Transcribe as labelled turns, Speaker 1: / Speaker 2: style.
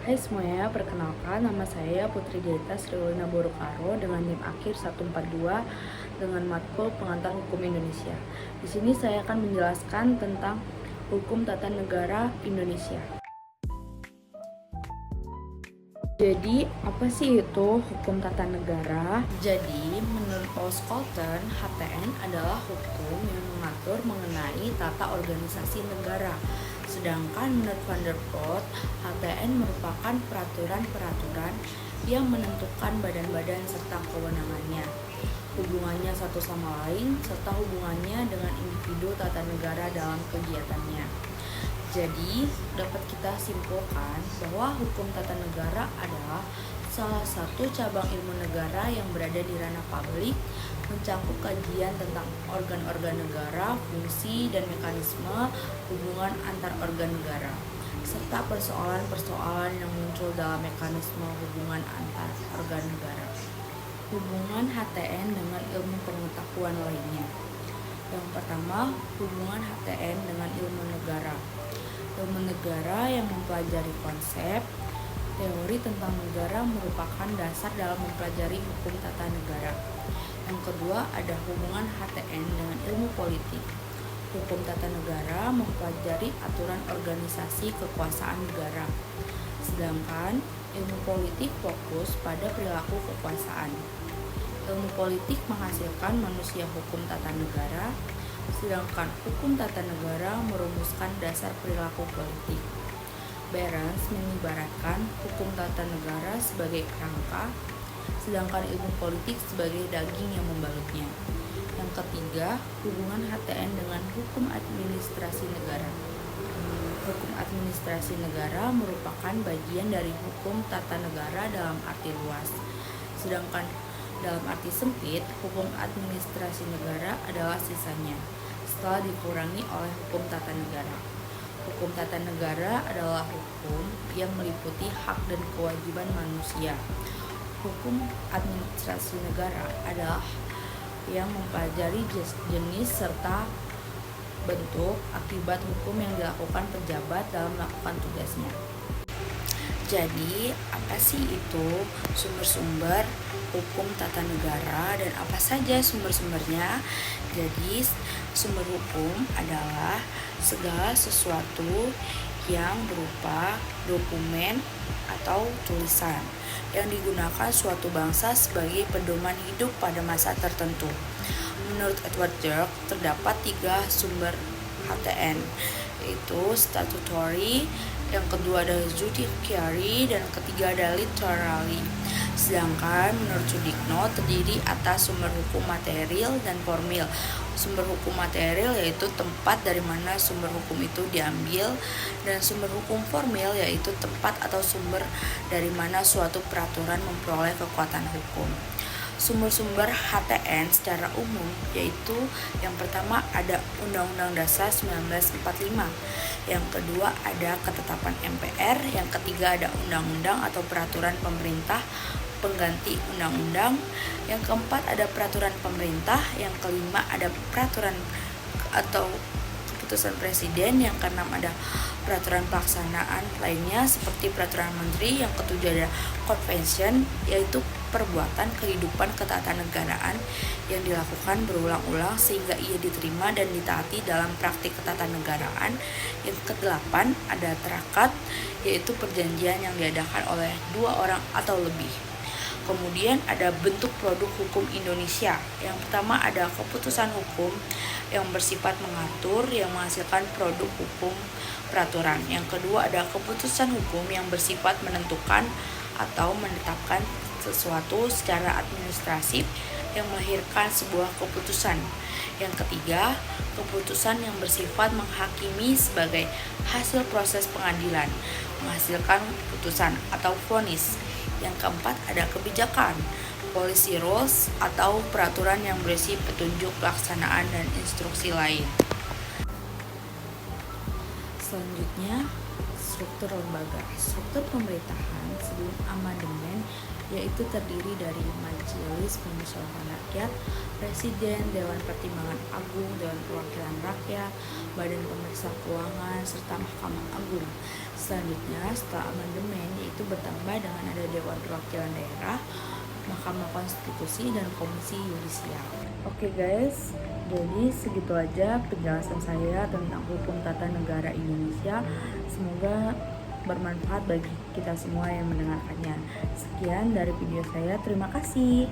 Speaker 1: Hai semuanya, perkenalkan nama saya Putri Dieta Sriwalina Borokaro dengan NIM akhir 142 dengan matkul Pengantar Hukum Indonesia. Di sini saya akan menjelaskan tentang Hukum Tata Negara Indonesia. Jadi, apa sih itu hukum tata negara? Jadi, menurut Paul Scholten, HTN adalah hukum yang mengatur mengenai tata organisasi negara. Sedangkan menurut Van der Ploot, HTN merupakan peraturan-peraturan yang menentukan badan-badan serta kewenangannya, hubungannya satu sama lain, serta hubungannya dengan individu tata negara dalam kegiatannya. Jadi, dapat kita simpulkan bahwa hukum tata negara adalah salah satu cabang ilmu negara yang berada di ranah publik, mencakup kajian tentang organ-organ negara, fungsi dan mekanisme hubungan antar organ negara, serta persoalan-persoalan yang muncul dalam mekanisme hubungan antar organ negara. Hubungan HTN dengan ilmu pengetahuan lainnya. Yang pertama, hubungan HTN dengan ilmu negara. Ilmu negara yang mempelajari konsep, teori tentang negara merupakan dasar dalam mempelajari hukum tata negara. Yang kedua, ada hubungan HTN dengan ilmu politik. Hukum tata negara mempelajari aturan organisasi kekuasaan negara. Sedangkan ilmu politik fokus pada perilaku kekuasaan. Ilmu politik menghasilkan manusia hukum tata negara, sedangkan hukum tata negara merumuskan dasar perilaku politik. Behrens mengibaratkan hukum tata negara sebagai kerangka, sedangkan ilmu politik sebagai daging yang membalutnya. Yang ketiga, hubungan HTN dengan hukum administrasi negara. Hukum administrasi negara merupakan bagian dari hukum tata negara dalam arti luas. Sedangkan dalam arti sempit, hukum administrasi negara adalah sisanya, setelah dikurangi oleh hukum tata negara. Hukum tata negara adalah hukum yang meliputi hak dan kewajiban manusia. Hukum administrasi negara adalah yang mempelajari jenis serta bentuk akibat hukum yang dilakukan pejabat dalam melakukan tugasnya. Jadi, apa sih itu sumber-sumber hukum tata negara dan apa saja sumber-sumbernya? Jadi, sumber hukum adalah segala sesuatu yang berupa dokumen atau tulisan yang digunakan suatu bangsa sebagai pedoman hidup pada masa tertentu. Menurut Edward Dirk, terdapat 3 sumber HTN, yaitu statutory, yang kedua ada judiciary, dan ketiga ada literary. Sedangkan menurut Sudikno terdiri atas sumber hukum material dan formil. Sumber hukum material yaitu tempat dari mana sumber hukum itu diambil, dan sumber hukum formil yaitu tempat atau sumber dari mana suatu peraturan memperoleh kekuatan hukum. Sumber-sumber HTN secara umum yaitu yang pertama ada Undang-Undang Dasar 1945, yang kedua ada ketetapan MPR, yang ketiga ada undang-undang atau peraturan pemerintah pengganti undang-undang, yang keempat ada peraturan pemerintah, yang kelima ada peraturan atau keputusan presiden, yang keenam ada peraturan pelaksanaan lainnya seperti peraturan menteri, yang ketujuh ada convention yaitu perbuatan kehidupan ketatanegaraan yang dilakukan berulang-ulang sehingga ia diterima dan ditaati dalam praktik ketatanegaraan. Yang kedelapan ada terakat yaitu perjanjian yang diadakan oleh 2 orang atau lebih. Kemudian ada bentuk produk hukum Indonesia. Yang pertama ada keputusan hukum yang bersifat mengatur yang menghasilkan produk hukum peraturan. Yang kedua ada keputusan hukum yang bersifat menentukan atau menetapkan sesuatu secara administratif yang melahirkan sebuah keputusan. Yang ketiga, keputusan yang bersifat menghakimi sebagai hasil proses pengadilan, menghasilkan putusan atau vonis. Yang keempat ada kebijakan, policy rules atau peraturan yang berisi petunjuk pelaksanaan dan instruksi lain. Selanjutnya, struktur lembaga. Struktur pemerintahan sebelum amandemen yaitu terdiri dari Majelis Permusyawaratan Rakyat, Presiden, Dewan Pertimbangan Agung, Dewan Perwakilan Rakyat, Badan Pemeriksa Keuangan, serta Mahkamah Agung. selanjutnya setelah amandemen yaitu bertambah dengan ada Dewan Perwakilan Daerah, Mahkamah Konstitusi, dan Komisi Yudisial. Oke guys, jadi segitu aja penjelasan saya tentang hukum tata negara Indonesia. Semoga bermanfaat bagi kita semua yang mendengarkannya. Sekian dari video saya, terima kasih.